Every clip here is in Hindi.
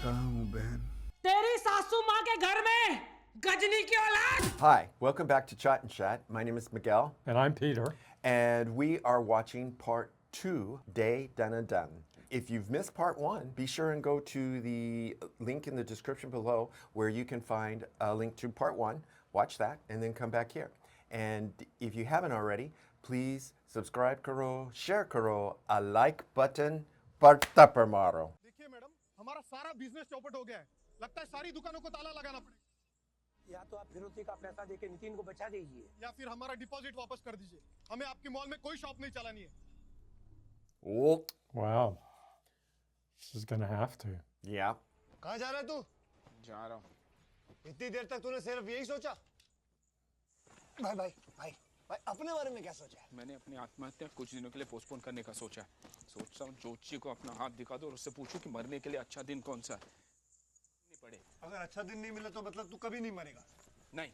कहाँ हूँ बहन? तेरी सासू माँ के घर में गजनी की औलाद। Hi, welcome back to Chat and Chat. My name is Miguel. And I'm Peter. And we are watching part 2, Day Dun and Dun. If you've missed part 1, be sure and go to the link in the description below where you can find a link to part 1. Watch that and then come back here. And if you haven't already, please subscribe karo, share karo, a like button, parta per maro. देखिए मैडम, हमारा सारा बिजनेस चौपट हो गया है। लगता है सारी दुकानों को ताला लगाना पड़ेगा। या तो आप फिरौती का पैसा देके नितिन को बचा दीजिए, या फिर हमारा डिपॉजिट वापस कर दीजिए। हमें आपके मॉल में कोई शॉप नहीं चलानी है। Oh, Wow. She's gonna have to. yeah. कहाँ जा रहा है तू? जा रहा हूँ। इतनी देर तक तूने सिर्फ यही सोचा? भाई भाई भाई भाई अपने बारे में क्या सोचा है? मैंने अपनी आत्महत्या कुछ दिनों के लिए पोस्टपोन करने का सोचा है। सोच रहा हूँ ज्योतिषी को अपना हाथ दिखा दो और उससे पूछूं कि मरने के लिए अच्छा दिन कौन सा है। नहीं पड़े। अगर अच्छा दिन नहीं मिला तो मतलब तू कभी नहीं मरेगा। नहीं।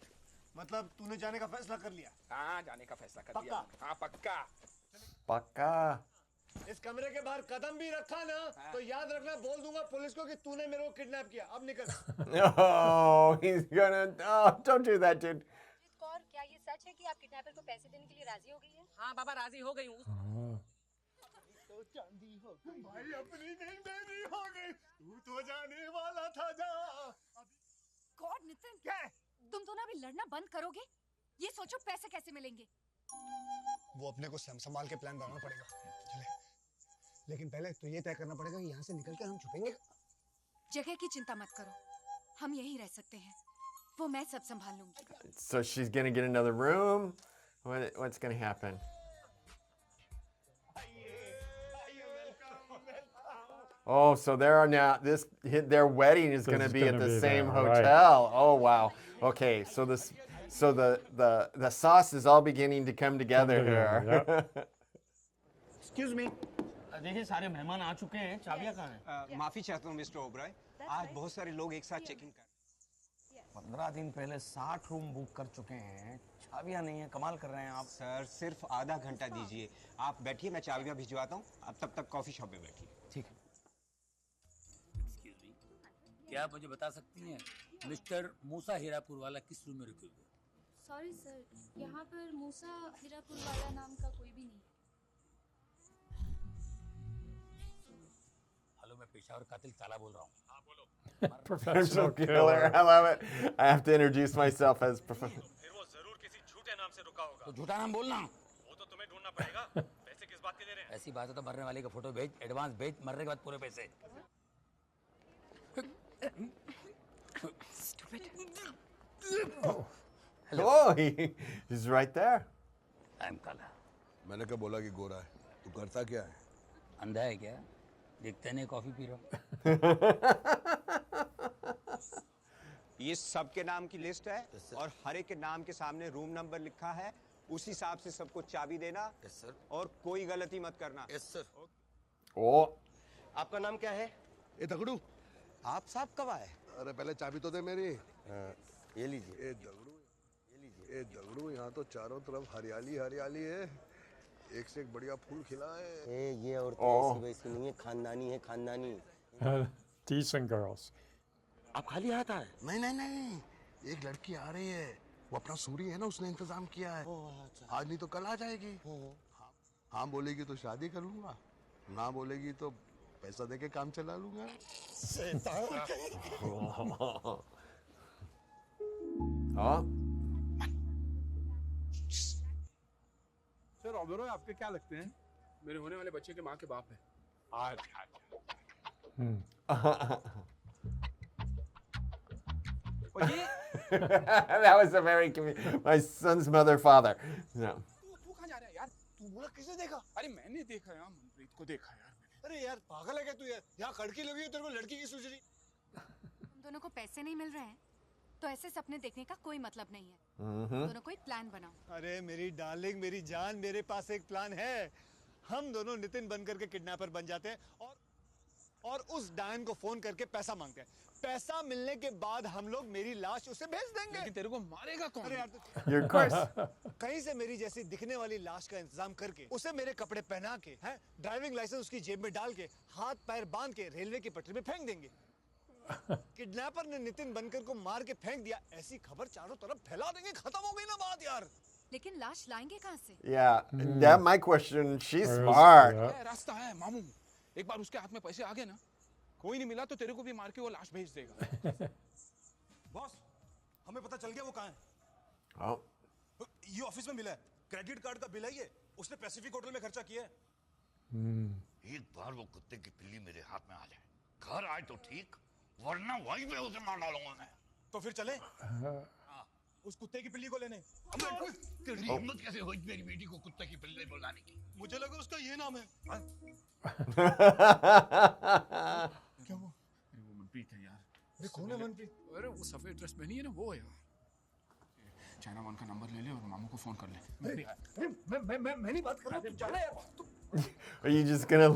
मतलब तूने जाने का फैसला कर लिया। हाँ, जाने का फैसला कर दिया। हाँ, पक्का। Paka. इस कमरे के बाहर कदम भी रखा ना तो याद रखना, बोल दूंगा पुलिस को कि तूने मेरे को किडनैप किया। अब निकल। Oh, he's gonna. Oh, don't do that, dude. Kaur, क्या ये सच है कि आप किडनैपर को पैसे देने के लिए राजी हो गई हैं? हाँ बाबा, राजी हो गई हूँ। तो चांदी हो गई भाई, अपनी नहीं मेरी हो गई। तू तो जाने वाला था जा। गॉड नितिन, क्या है? तुम दोनों अभी लड़ना बंद करोगे? ये सोचो पैसे कैसे मिलेंगे। वो अपने को संभाल के प्लान बनाना पड़ेगा। चले, लेकिन पहले तो ये तय करना पड़ेगा कि यहाँ से निकल के हम छुपेंगे। जगह की चिंता मत करो, हम यहीं रह सकते हैं। वो मैं सब संभाल लूंगी। So she's gonna get another room. What's gonna happen? Oh, so there are now their wedding is gonna This is be at gonna the be same there, right. hotel. Oh wow. Okay, so the sauce is all beginning to come together together, here. Excuse me, देखिए सारे मेहमान आ चुके हैं, चाबियां कहाँ हैं? माफी चाहता हूँ मिस्टर ओबराय, आज बहुत सारे लोग एक साथ चेकिंग कर 15 दिन पहले 60 रूम बुक कर चुके हैं, चाबियां नहीं है। कमाल कर रहे हैं आप। सर सिर्फ आधा घंटा दीजिए, आप बैठिए, मैं चाबियां भिजवाता हूँ। अब तब तक कॉफी शॉप में बैठिए। ठीक है। क्या आप मुझे बता सकती हैं मिस्टर मूसा हीरापुर वाला किस रूम में रुके हुए? सॉरी सर, यहाँ पर मूसा हीरापुर वाला नाम का कोई भी नहीं। हेलो, मैं पेशावर कातिल ताला बोल रहा हूँ। हाँ बोलो। Professional killer. I love it. I have to introduce myself as professional. फिर वो जरूर किसी झूठे नाम से रुका होगा। तो झूठा नाम बोलना। वो तो तुम्हें ढूंढना पड़ेगा। पैसे किस बात के दे रहे हैं? ऐसी बात है तो मरने वाले का फोटो भेज, एडवांस भेज, मरने के बाद पूरे पैसे। Oh, he's right there. I am काला। मैंने क्या बोला कि गोरा है? तू करता क्या है? अंधा है क्या? देखते नहीं कॉफी पी रहा हूँ। ये सबके नाम की लिस्ट है और हर एक के नाम के सामने रूम नंबर लिखा है। उस हिसाब से सबको चाबी देना और कोई गलती मत करना। Oh. आपका नाम क्या है? ए दगड़ू, आप साहब कब आए? अरे पहले चाबी तो दे मेरी। ये लीजिए। ए दगड़ू, यहाँ तो चारों तरफ हरियाली हरियाली है। एक से एक बढ़िया फूल खिला है। ये औरतें वैसी नहीं है, खानदानी है, खानदानी। Decent girls. आप खाली आता है? नहीं, एक लड़की आ रही है। वो अपना सूरी है ना, उसने इंतजाम किया है। आज नहीं तो कल आ जाएगी। हाँ बोलेगी तो शादी कर लूंगा, ना बोलेगी तो पैसा देके काम चला लूंगा। हाँ। सर ओबराय आपके क्या लगते हैं? मेरे होने वाले बच्चे के माँ के बाप है। That was a very my son's mother father. No. तू कहाँ जा रहा है यार? तू बोला किसने देखा? अरे मैंने देखा यार, मनप्रीत को देखा यार मैंने। अरे यार पागल है क्या तू यार? यहाँ लड़की लगी है, तेरे को लड़की की सूझ रही? तुम दोनों को पैसे नहीं मिल रहे हैं तो ऐसे सपने देखने का कोई मतलब नहीं है। दोनों कोई प्लान बनाओ। अरे मेरी डार्लिंग, मेरी जान, मेरे पास एक प्लान है। हम दोनों नितिन बन करके किडनैपर बन जाते हैं और उस डायन को फोन करके पैसा मांगते हैं। पैसा मिलने के बाद हम लोग मेरी लाश उसे भेज देंगे। लेकिन तेरे को मारेगा कौन? अरे यार Your course. कहीं से मेरी जैसी दिखने वाली लाश का इंतजाम करके उसे मेरे कपड़े पहना के, हैं, ड्राइविंग लाइसेंस उसकी जेब में डाल के, हाथ पैर बांध के रेलवे की पटरी में फेंक देंगे। किडनैपर ने नितिन बनकर को मार के फेंक दिया, ऐसी खबर चारों तरफ फैला देंगे, खत्म हो गई ना बात यार। लेकिन लाश लाएंगे कहाँ से? Yeah, that my question. She's Where is- smart. yeah. रास्ता है मामू, एक बार उसके हाथ में पैसे आ गए ना, कोई नहीं मिला तो तेरे को भी मार के वो लाश भेज देगा। बॉस, हमें पता चल गया वो कहाँ है। Oh, ये ऑफिस में मिला है, क्रेडिट कार्ड का बिल है ये, उसने पैसिफिक होटल में खर्चा किया है। एक बार वो कुत्ते की पिल्ली मेरे हाथ में आ जाए, घर आए तो ठीक, वरना वहीं पे उसे मार डालूंगा मैं। तो फिर चले उस कुत्ते की पिल्ली को लेने। तेरी हिम्मत कैसे हुई मेरी बेटी को कुत्ते की पिल्ली बुलाने की? मुझे लगा उसका ये नाम है। क्या वो? अरे वो मनप्रीत है यार। अरे कौन है मनप्रीत? अरे वो सफेद ड्रेस में नहीं है ना, वो है यार। चाइना वन का नंबर ले ले और मामू को फोन कर ले। मैं नहीं बात कर रहा हूँ, चले यार। are you just gonna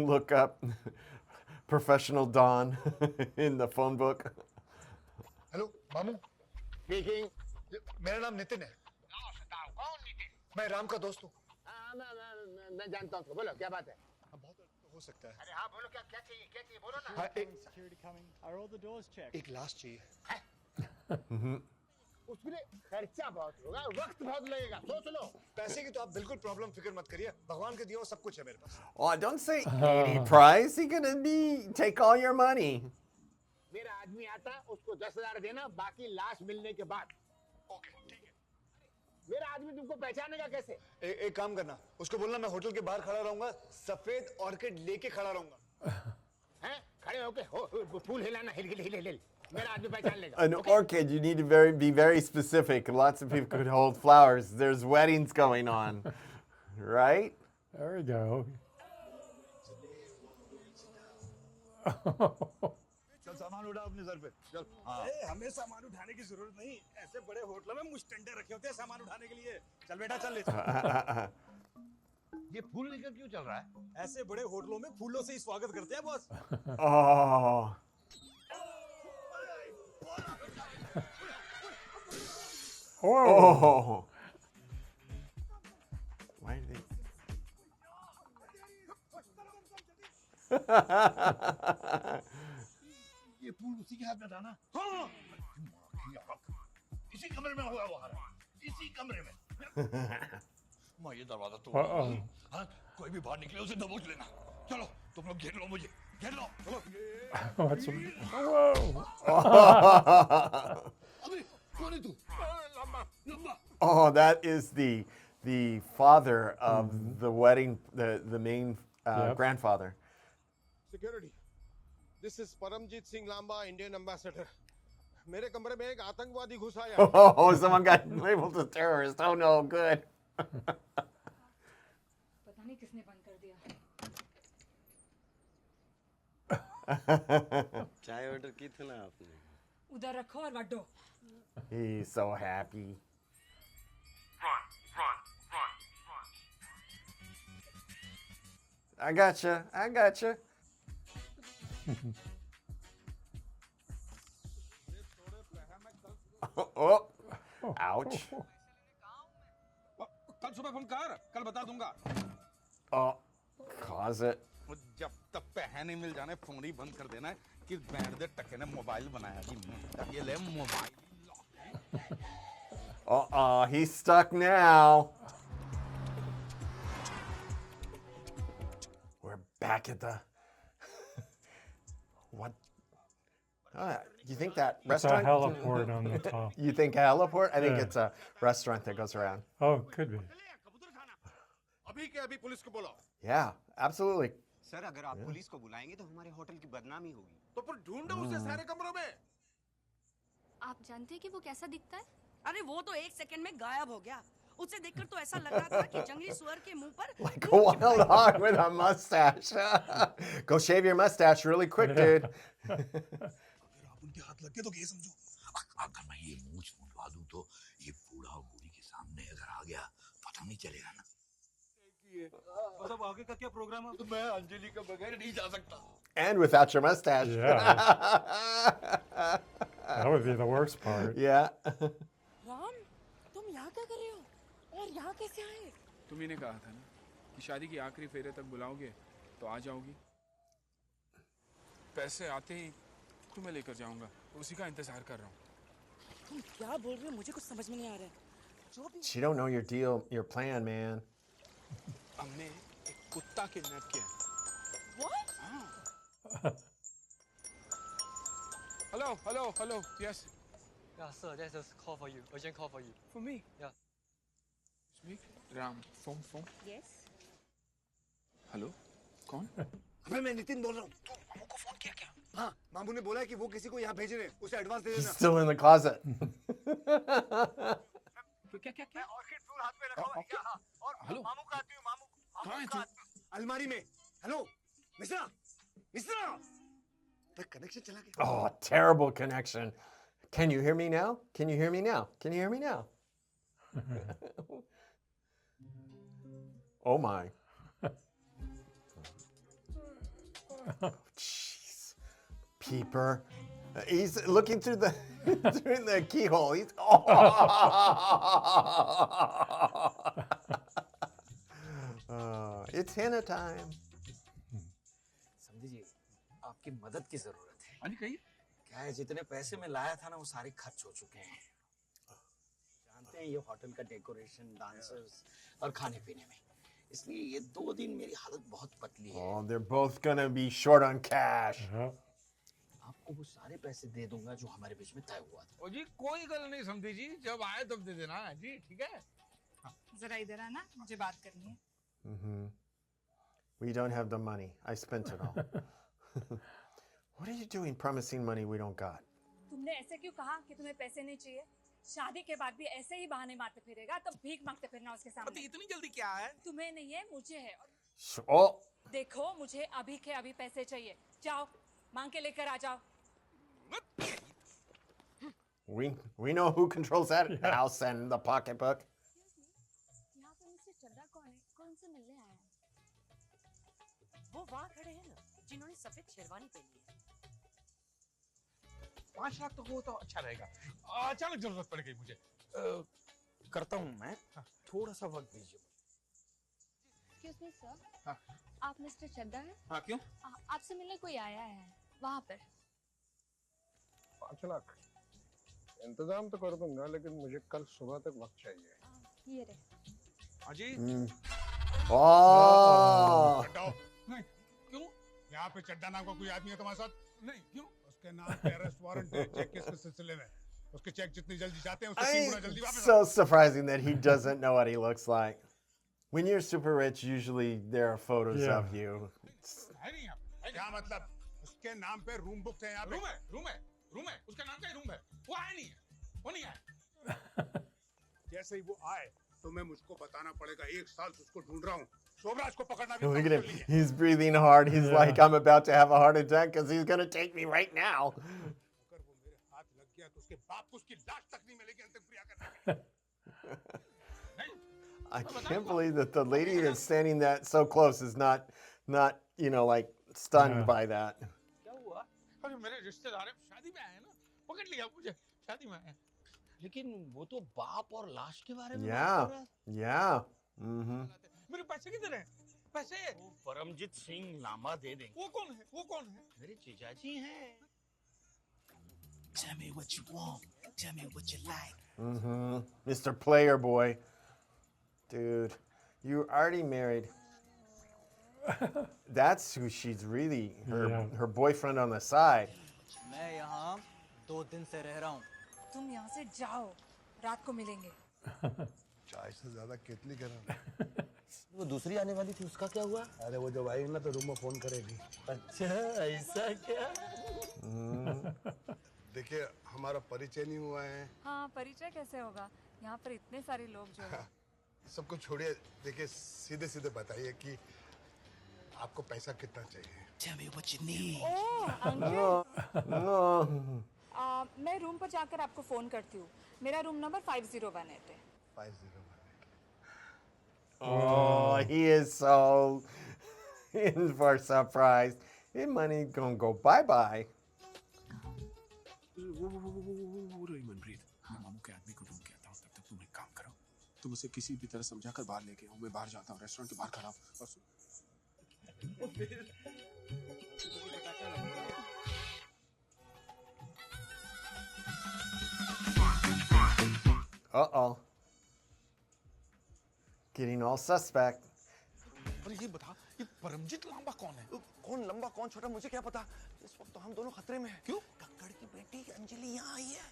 look up professional Don in the phone book? Hello मामू। स्पीकिंग। मेरा नाम नितिन है, कौन नितिन? मैं राम का दोस्त हूँ। मैं जानता हूँ, बोलो क्या बात है? बहुत हो सकता है। अरे हाँ बोलो, क्या क्या चाहिए बोलो ना। हाँ, एक लाश चाहिए। उसके लिए खर्चा बहुत होगा, वक्त बहुत लगेगा, सोच लो। पैसे की तो आप बिल्कुल प्रॉब्लम फिक्र मत करिए, भगवान के दिया हुआ सब कुछ है मेरे पास। Oh, don't say 80 price. He gonna take all your money. मेरा आदमी आता, उसको 10,000 देना, बाकी लाश मिलने के बाद। ओके ठीक है। मेरा आदमी तुमको पहचानेगा कैसे? एक काम करना, उसको बोलना मैं होटल के बाहर खड़ा रहूंगा, सफेद ऑर्किड लेके खड़ा रहूंगा। हैं? खड़े होके हो, फूल हिलाना, हिल हिल हिल हिल हिल। मेरा आदमी पहचान लेगा। An orchid, you need to be very specific. Lots of people could hold flowers. There's weddings going on, right? There we go. चल सामान उठा अपने सर पे, चल। हमें सामान उठाने की जरूरत नहीं, ऐसे बड़े होटलों में मुस्टंडे रखे होते हैं सामान उठाने के लिए। चल बेटा चल ले चल। ये फूल लेकर क्यों चल रहा है? ऐसे बड़े होटलों में फूलों से ही स्वागत करते हैं boss. Oh. Oh. Why did they? ये फूल उसी के हाथ में था ना? हाँ। इसी कमरे में हुआ है, इसी कमरे में। मैं ये दरवाजा तोड़ दूंगा। हाँ, कोई भी बाहर निकले उसे दबोच लेना। चलो, तुम लोग घेर लो मुझे, घेर लो। चलो। What's whoa? अबे, कौन है तू? लंबा, लंबा। Oh, that is the father of the wedding, the main Yep. grandfather. Security, this is Paramjit Singh Lamba, Indian ambassador. मेरे कमरे में एक आतंकवादी घुस आया। Oh, someone got labeled as terrorist. Oh no, good. पता नहीं किसने बंद कर दिया। चाय ऑर्डर की थी ना आपने? उधर रखो और वड्डो। He's so happy. I gotcha. I gotcha. Oh, ouch. कल सुबह फोन कर, कल बता दूंगा। Oh, cause it. जब तक पैसे नहीं मिल जाने फोन ही बंद कर देना है कि बैंड दे टके ने मोबाइल बनाया जी। ये ले mobile. He's stuck now. We're back at the. What? You think that It's a restaurant? heliport on the top. You think a heliport? I think Yeah. it's a restaurant that goes around. Oh, could be. अभी के अभी पुलिस को बुलाओ। Yeah, absolutely. सर अगर आप पुलिस को बुलाएंगे तो हमारे होटल की बदनामी होगी। तो फिर ढूंढो उसे सारे कमरों में। आप जानते हैं कि वो कैसा दिखता है? अरे वो तो 1 सेकंड में गायब हो गया। उसे देखकर तो ऐसा लग रहा था कि जंगली सुअर के मुंह पर Like a wild hog with a mustache. Go shave your mustache really quick, dude. उनके हाथ लग के तो ये समझो, अगर मैं ये मूंछ मुंडवा दूं तो ये बूढ़ा और बूढ़ी के सामने अगर आ गया पता नहीं चलेगा ना। अब आगे का क्या प्रोग्राम है? तो मैं अंजलि के बगैर नहीं जा सकता। And without your mustache. That would be the worst part. Yeah. Ram, तुम यहाँ क्या कर रहे हो? और यहाँ कैसे आए? तुम्ही ने कहा था ना कि शादी की आखिरी फेरे तक बुलाओगे तो आ जाओगी। पैसे आते ही तुम्हें लेकर जाऊंगा, उसी का इंतजार कर रहा हूँ। तुम क्या बोल रहे हो? मुझे कुछ समझ में नहीं आ रहा है। जो भी She don't know your deal, your plan, man. हमने एक कुत्ता किडनैप किया है। What? Hello, yes. Yeah, sir, there's a call for you. Urgent call for you. For me? Yeah. It's me. Ram, phone. Yes. Hello, कौन? अबे मैं नितिन बोल रहा हूँ। तू मामू को फोन किया क्या? हाँ, मामू ने बोला है कि वो किसी को यहाँ भेज रहे हैं, उसे एडवांस दे He's देना। still in the closet. क्या? मैं ऑर्किड फूल हाथ में रखा हूँ यहाँ और मामू का आती हूँ, मामू कहाँ है तू? अलमारी में। हेलो, मिश्रा। The connection चला गया। Oh, terrible connection. Can you hear me now? Can you hear me now? Oh my. Jeez. Peeper. He's looking through the through the keyhole. He's it's henna time. समझी जी, आपकी मदद की जरूरत है। हाँ जी, कहिए। क्या है, जितने पैसे मैं लाया था ना वो सारे खर्च हो चुके हैं। जानते हैं ये होटल का डेकोरेशन, डांसर्स और खाने पीने में, इसलिए ये 2 दिन मेरी हालत बहुत पतली है। Oh, they're both gonna be short on cash. आपको वो सारे पैसे दे दूंगा जो हमारे बीच में तय हुआ था। ओ जी कोई गल नहीं समझी जी, जब आए तब दे देना जी, ठीक है। जरा इधर आना, मुझे बात करनी है। We don't have the money. I spent it all. What are you doing promising money we don't got? तुमने ऐसे क्यों कहा कि तुम्हें पैसे नहीं चाहिए? शादी के बाद भी ऐसे ही बहाने मारते फिरेगा, तो भीख मांगते फिरना उसके सामने। इतनी जल्दी क्या है? तुम्हें नहीं है, मुझे है। Oh, देखो, मुझे अभी के अभी पैसे चाहिए। जाओ, मांग के लेकर आ जाओ। we know who controls that house and the pocketbook. यहाँ पर मिस्टर चड्डा कौन है? कौन से मिलने आया है? वो वहाँ खड़े हैं ना, जिन्होंने सफेद शेरवानी पहनी है। 5 लाख तो वो तो अच्छा रहेगा। अचानक जरूरत पड़ गई मुझे। करता हूँ मैं, थोड़ा सा वक्त दीजिए। Excuse me, sir. हाँ। आप मिस्टर चड्डा हैं? हाँ, क्यों? आपसे मिलने कोई आया है वहाँ पर। 5 लाख इंतजाम तो कर दूंगा, लेकिन मुझे कल सुबह तक वक्त चाहिए। ये रहे। हाँ जी। Oh. नहीं, क्यों? यहाँ पे चड्डा नाम का कोई आदमी है तुम्हारे साथ? नहीं, क्यों? उसके नाम पे अरेस्ट वारंट है चेक केस के सिलसिले में। उसके चेक जितनी जल्दी जाते हैं उससे 3 गुना जल्दी वापस। So surprising that he doesn't know what he looks like. When you're super rich, usually there are photos of you. है नहीं यहाँ पे। क्या मतलब? उसके नाम पे रूम बुक है यहाँ पे। रूम है। उसका नाम का ही रूम है। वो आया नहीं है। वो नहीं आया। जैसे ही वो आए तो मैं मुझको बताना पड़ेगा। 1 साल से उसको ढूंढ रहा हूँ। शोभराज को पकड़ना भी Look at him. He's breathing hard. He's like, I'm about to have a heart attack because he's going to take me right now. अगर वो मेरे हाथ लग गया तो उसके बाप को उसकी लाश तक नहीं मिलेगी अंतिम क्रिया करने के लिए। I can't believe that the lady that's standing that so close is not, like stunned by that. क्या हुआ? अरे मेरे रिश्तेदार हैं, शादी में आए ना, पकड़ लिया मुझे, शादी में आए। लेकिन वो तो बाप और लाश के बारे में बात Yeah. कर रहा है। Yeah. Mm-hmm. मेरे पैसे किधर हैं? पैसे? वो परमजीत सिंह लांबा दे देंगे। वो कौन है? मेरे जीजाजी हैं। Tell me what you want. Tell me what you like. Mm-hmm. Mr. Player Boy. Dude, you're already married. That's who she's really, her boyfriend on the side. मैं यहाँ 2 दिन से रह रहा हूँ। तुम यहाँ से जाओ, रात को मिलेंगे। चाय से ज्यादा केतली गरम। वो दूसरी आने वाली थी, उसका क्या हुआ? अरे वो जब आएगी ना तो रूम में फोन करेगी। अच्छा, ऐसा क्या? देखिए, हमारा परिचय नहीं हुआ है। हाँ, परिचय कैसे होगा? यहाँ पर इतने सारे लोग जो हैं। सबको छोड़िए, देखिए सीधे सीधे बताइए कि आपको पैसा कितना चाहिए। Tell me what you need. Oh, uncle. मैं रूम पर जाकर आपको फोन करती हूँ। मेरा रूम नंबर 5018 है। 5018। Oh, he is so in for surprise. His money gonna go bye-bye. Manpreet, मैं मामू के आदमी को ढूंढ के आता हूँ। तब तक तुम एक काम करो, तुम उसे किसी भी तरह समझाकर बाहर लेके आओ। मैं बाहर जाता हूँ, रेस्टोरेंट के बाहर खड़ा हूँ और Uh-oh. Getting all suspect. पर ये बता, ये परमजीत लांबा कौन है? कौन लंबा कौन छोटा मुझे क्या पता। इस वक्त तो हम दोनों खतरे में हैं। क्यों? कक्कड़ की बेटी अंजलि यहाँ आई है।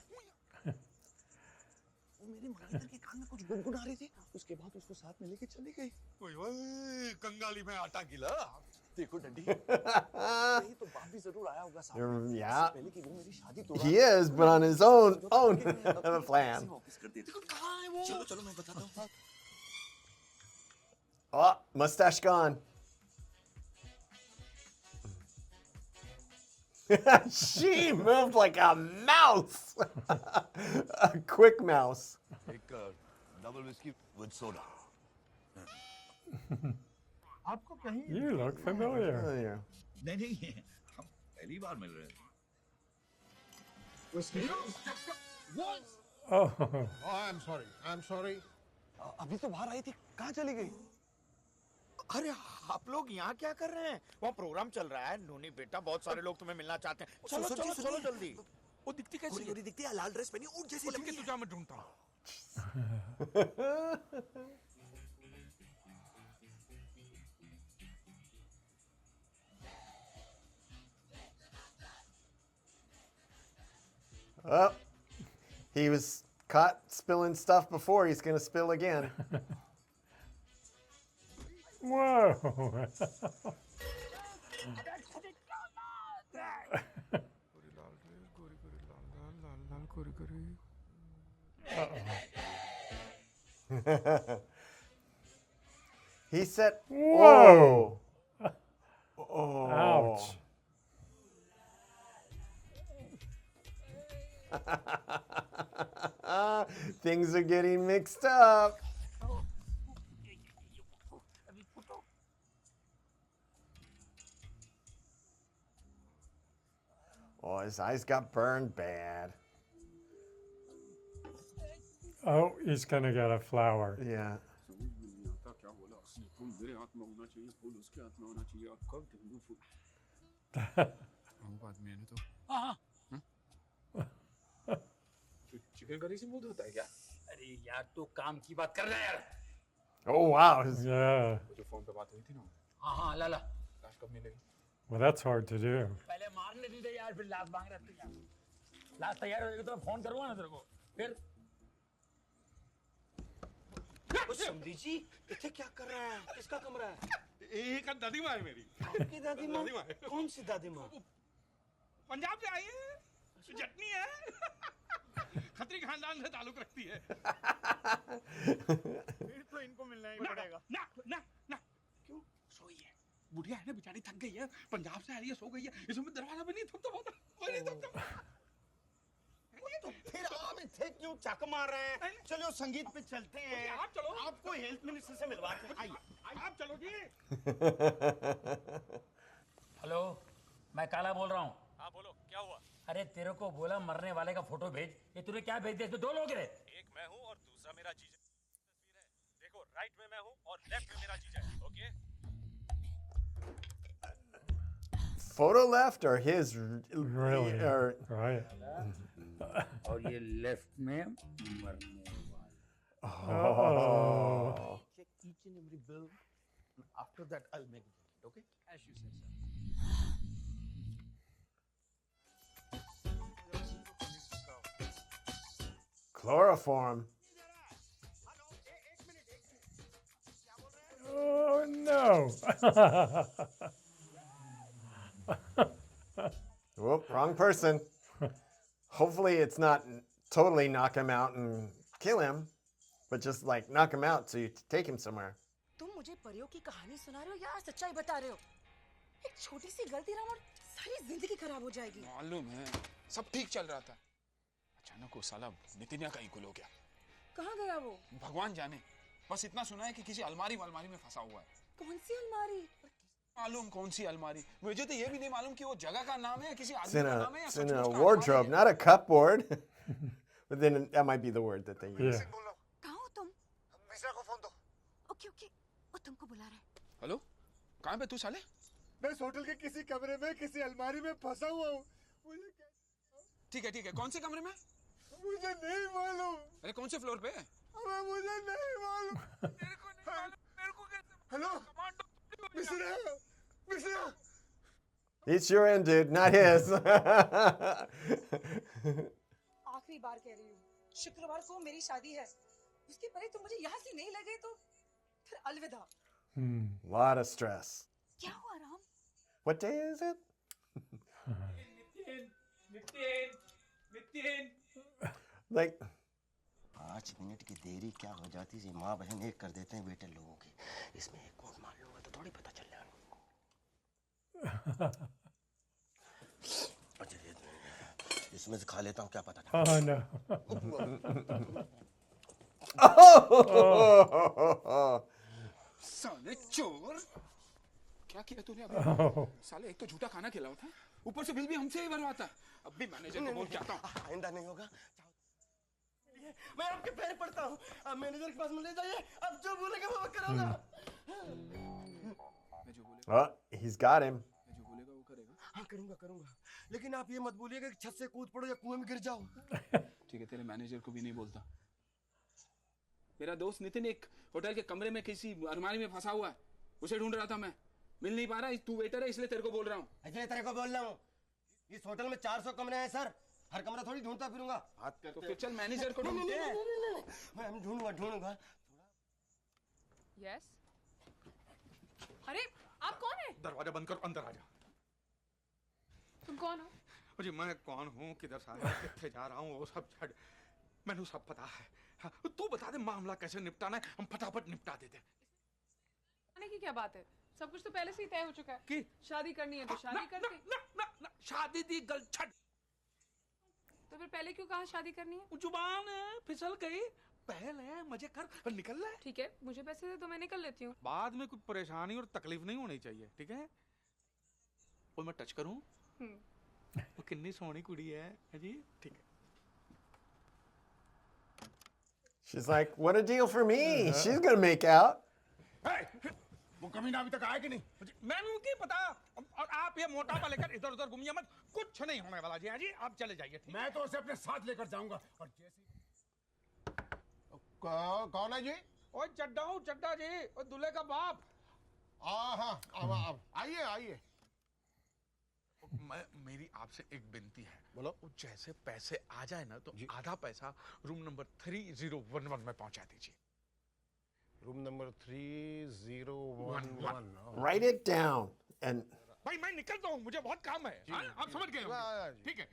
वो मेरी मंगेतर के कान में कुछ गुनगुना रही थी, उसके बाद उसको साथ में लेके चली गई। ओए ओए, कंगाली में आटा गिला। देखो डंडी, यही तो बाप भी जरूर आया होगा साथ में। Yeah. इससे पहले कि वो मेरी शादी तोड़ा। He is, but on his own plan. वापस कर देते। कहाँ है वो? चलो चलो मैं बताता हूँ। Oh, mustache gone. She moved like a mouse. A quick mouse. एक डबल विस्की विद सोडा. आपको कहीं You look familiar. नहीं नहीं, हम पहली बार मिल रहे हैं। Oh. I'm sorry. अभी तो बाहर आई थी, कहाँ चली गई? अरे आप लोग यहाँ क्या कर रहे हैं? वहाँ प्रोग्राम चल रहा है। नोनी बेटा, बहुत सारे लोग तुम्हें मिलना चाहते हैं। चलो चलो चलो जल्दी। वो दिखती कैसी है? दिखती है, लाल ड्रेस पहनी, ऊँट जैसी वो लंबी है। तुझे मैं ढूंढता हूँ. Oh, he was caught spilling stuff before. He's going to spill again. Whoa. He said, Whoa. Oh. Ouch. Things are getting mixed up. Oh, his eyes got burned bad. Oh, he's going to get a flower. Yeah. Chicken curry से मूड होता है क्या? अरे यार तो काम की बात कर रहे हैं यार. Oh, wow. Yeah. जो फोन पे बात हुई थी ना. हाँ हाँ ला ला. लाश कब मिलेगी? Well, that's hard to do. पहले मारने दीजिए यार, फिर लाश मांग रहे थे यार. लाश तैयार हो जाएगी तो मैं फोन करूँगा ना तेरे को. फिर समझी जी, इथे क्या कर रहा है? किसका कमरा है? एक दादी माँ है मेरी. आपकी दादी माँ? कौन सी दादी माँ? पंजाब से आई है, चटनी है. खत्री खानदान से ताल्लुक रखती है. फिर तो इनको मिलना ही पड़ेगा. ना ना ना. क्यों? सोई है. बुढ़िया है ना, बेचारी थक गई है. पंजाब से आ रही है, सो गई है. इसमें दरवाजा भी नहीं थपथपाता. तो फिर आप इथे क्यों चक मार रहे हैं? चलो संगीत पे चलते हैं. आप चलो. आपको हेल्थ मिनिस्टर से मिलवाते हैं. आइए. आप चलो जी. हेलो, मैं काला बोल रहा हूँ. हाँ बोलो, क्या हुआ? अरे तेरे को बोला मरने वाले का फोटो भेज. ये तूने क्या भेज दिया? इसमें दो लोग हैं. एक मैं हूँ और दूसरा मेरा जीजा. तस्वीर है. देखो, राइट में मैं हूँ और लेफ्ट में मेरा जीजा है. Okay? Photo left or his? Really? Or, Right. और ये लेफ्ट में मरने वाला. Oh. Check each and every bill. After that, I'll make it. Okay? As you said, sir. Chloroform. Oh, no. Whoop, wrong person. Hopefully it's not totally knock him out and kill him, but just like knock him out so you take him somewhere. तुम मुझे परियों की कहानी सुना रहे हो या सच्चाई बता रहे हो? एक छोटी सी गलती ना और सारी जिंदगी खराब हो जाएगी. मालूम है, सब ठीक चल रहा था. अचानक वो साला नितिनिया का ही गुल हो गया. कहाँ गया वो? भगवान जाने. बस इतना सुना है कि किसी अलमारी में फंसा हुआ है. कौन सी अलमारी? मालूम कौन सी अलमारी. मुझे तो ये भी नहीं मालूम कि वो जगह का नाम है या किसी It's आदमी in का a, नाम है या it's in सचमुच a का wardrobe, अलमारी है. not a cupboard. But then that might be the word that they use. Yeah. कहाँ हो तुम? मिश्रा को फोन दो. ओके ओके, वो तुमको बुला रहे हैं. हेलो, कहाँ पे तू साले? मैं इस होटल के किसी कमरे में किसी अलमारी में फंसा हुआ हूँ. ठीक है, कौन से कमरे में? मुझे नहीं मालूम। अरे कौन से फ्लोर पे? अबे मुझे नहीं मालूम। मेरे को कैसे? Hello Mishra, Mishra. It's your end, dude, not his. आखिरी बार कह रही हूँ, शुक्रवार को मेरी शादी है। उसके पहले तुम मुझे यहाँ से नहीं लगे तो फिर अलविदा। Lot of stress. क्या हुआ Ram? What day is it? Nitin Like 5 minute की देरी क्या हो जाती है, माँ बहन एक कर देते हैं बेटे लोगों की। इसमें एक कोड मार लूंगा तो थोड़ी पता चल जाएगा। अच्छा इसमें से खा लेता हूँ, क्या पता था। Oh no. साले चोर, क्या किया तूने अभी? साले एक तो झूठा खाना खिलाओ था, ऊपर से बिल भी हमसे ही भरवाता। अब भी मैनेजर को बोल के आता हूँ। आइंदा नहीं होगा। मैं आपके पैर पड़ता हूँ, अब मैनेजर के पास ले जाइए, अब जो बोलेगा वो करूँगा। Oh, he's got him. जो बोलेगा वो करेगा। हाँ करूँगा करूँगा, लेकिन आप ये मत बोलिएगा कि छत से कूद पड़ो या कुएं में गिर जाओ। ठीक है, तेरे मैनेजर को भी नहीं बोलता। मेरा दोस्त नितिन एक होटल के कमरे में किसी अलमारी में फंसा हुआ है, उसे ढूंढ रहा था मैं, मिल नहीं पा रहा। तू वेटर है इसलिए तेरे को बोल रहा हूँ। इसलिए तेरे को बोल रहा हूँ, इस होटल में 400 कमरे हैं सर, हर कमरा थोड़ी ढूंढता फिरूंगा। हाथ करते तो फिर चल मैनेजर को ढूंढते हैं। मैं ढूंढूंगा। यस। अरे आप कौन है? दरवाजा बंद कर, अंदर आ जा। तुम कौन हो? मुझे मैं कौन हूँ, किधर से आया, कितने जा रहा हूँ, वो सब छड़ मैंने सब पता है। हाँ, तू बता दे मामला कैसे निपटाना है, हम फटाफट निपटा देते हैं। आने की क्या बात है? सब कुछ तो पहले से ही तय हो चुका है कि शादी करनी है तो शादी करते। शादी दी गल छड़। तो फिर पहले क्यों कहा शादी करनी है? जुबान फिसल गई, पहले मजे कर, निकल ले। ठीक है, मुझे पैसे दे तो मैं निकल लेती हूँ। बाद में कुछ परेशानी और तकलीफ नहीं होनी चाहिए, ठीक है? और मैं टच करूं? वो कितनी सोहनी कुड़ी है जी, ठीक है। She's like, what a deal for me. She's gonna make out. वो कमीना अभी तक आया कि नहीं? मैंने क्या पता। और आप ये मोटापा लेकर इधर उधर घूमिए मत, कुछ नहीं होने वाला जी। हाँ जी, आप चले जाइए। मैं तो उसे अपने साथ लेकर जाऊंगा। और जैसे कौन है जी? ओए चड्डा हूँ, चड्डा जी, और दूल्हे का बाप। हाँ, आइए आइए। मेरी आपसे एक विनती है। बोलो। जैसे पैसे आ जाए ना तो आधा पैसा रूम नंबर 3011 में पहुंचा दीजिए। Room number 3011। Write it down. And भाई मैं निकलता हूँ, मुझे बहुत काम है। आप समझ गए होंगे, ठीक है?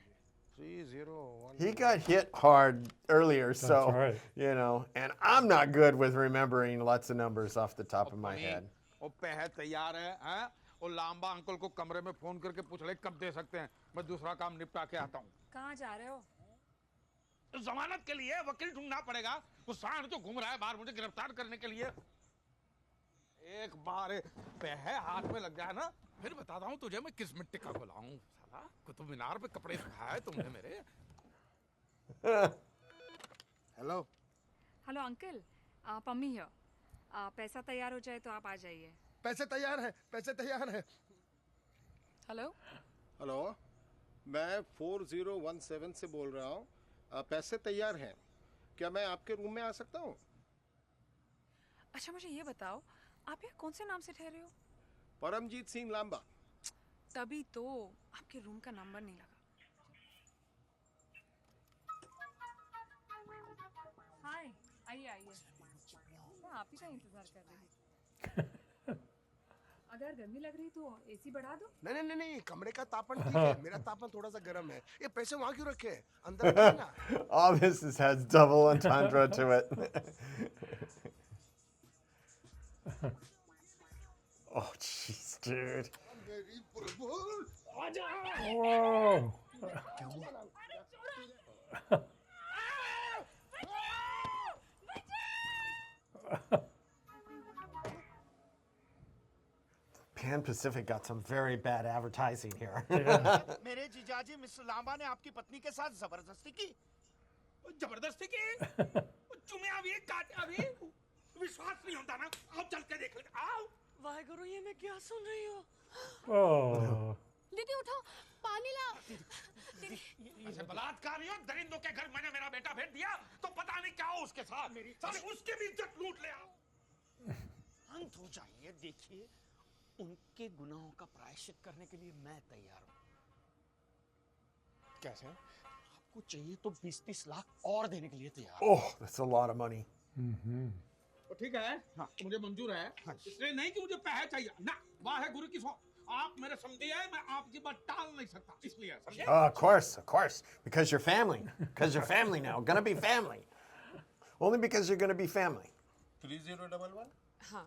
3011. he got hit hard earlier, so, right. you know, and I'm not good with remembering lots of numbers off the top of my head. वो पैसे तैयार है, हैं? और लांबा अंकल को कमरे में फोन करके पूछ ले कब दे सकते हैं, मैं दूसरा काम निपटा के आता हूँ। कहाँ जा रहे हो? जमानत के लिए वकील ढूंढना पड़ेगा। वो सांड तो घूम रहा है बाहर मुझे गिरफ्तार करने के लिए। एक बार पैसे हाथ में लग जाए ना, फिर बताता हूँ तुझे मैं किस मिट्टी का गोला हूँ। साला कुतुब मीनार पे कपड़े सुखाए तुमने मेरे। Hello uncle, Pammi here. पैसा तैयार हो जाए तो आप आ जाइए। पैसे तैयार हैं, पैसे तैयार हैं। हेलो हेलो, मैं 4017 से बोल रहा हूँ। पैसे तैयार हैं, क्या मैं आपके रूम में आ सकता हूँ? अच्छा मुझे ये बताओ, आप यहाँ कौन से नाम से ठहरे हो? परमजीत सिंह लांबा। तभी तो आपके रूम का नंबर नहीं लगा। हाय, आइए आइए। मैं आप ही का इंतजार कर रही हूँ। अगर गर्मी लग रही तो एसी बढ़ा दो। नहीं, कमरे का तापमान ठीक है, मेरा तापमान थोड़ा सा गर्म है। ये पैसे वहाँ क्यों रखे हैं? अंदर रखिए ना। All this has double entendre to it. Oh, jeez, dude. Whoa. Pan Pacific got some very bad advertising here. मेरे जीजाजी मिस्टर लांबा ने आपकी पत्नी के साथ जबरदस्ती की। जबरदस्ती की? तुम्हें अभी काटा भी विश्वास नहीं होता ना? आओ चल के देख ले। आओ। वाहेगुरु, ये मैं क्या सुन रही हूँ? Oh. दीदी उठो, पानी ला। ऐसे बलात्कारियों दरिंदों के घर मैंने मेरा बेटा फेंक दिया तो पता नहीं क्या हो उसके साथ साले उसके भी इज्जत लूट ले आप अंत हो जाइए देखिए उनके गुनाहों का प्रायश्चित करने के लिए मैं तैयार हूं कैसे आपको चाहिए तो 20-30 लाख और देने के लिए तैयार Oh, that's a lot of money. तो ठीक है मुझे मंजूर है इसलिए नहीं कि मुझे पैसे चाहिए ना वाह है गुरु की सौ आप मेरे समझे हैं मैं आपकी बात टाल नहीं सकता इसलिए समझे Of course. Because you're family. Because you're family now. Gonna be family. Only because you're gonna be family. 3011 हाँ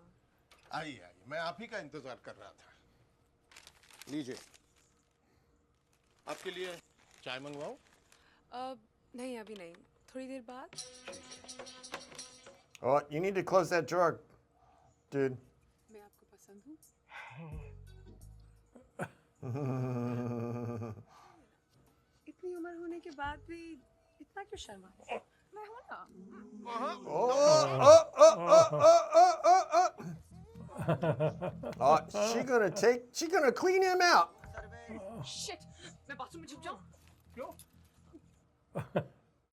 आइए मैं आप ही का इंतजार कर रहा था लीजिए आपके लिए चाय मंगवाऊं नहीं अभी नहीं थोड़ी देर बाद Oh, you need to close that drawer, dude. मैं आपको पसंद हूँ इतनी उम्र होने के बाद भी इतना क्यों शर्मा मैं हूँ ना Oh, she gonna clean him out. Shit मैं बाथरूम में छुप जाऊँ क्यों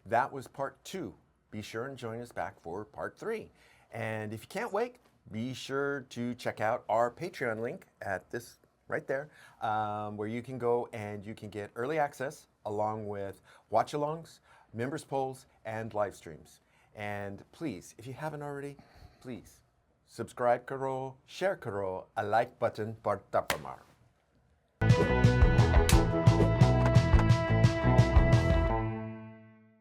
That was part 2. Be sure and join us back for part 3. And if you can't wait, be sure to check out our Patreon link at this right there, where you can go and you can get early access along with watch-alongs, members polls, and live streams. And please, if you haven't already, please subscribe karo, share karo, a like button par tapamar.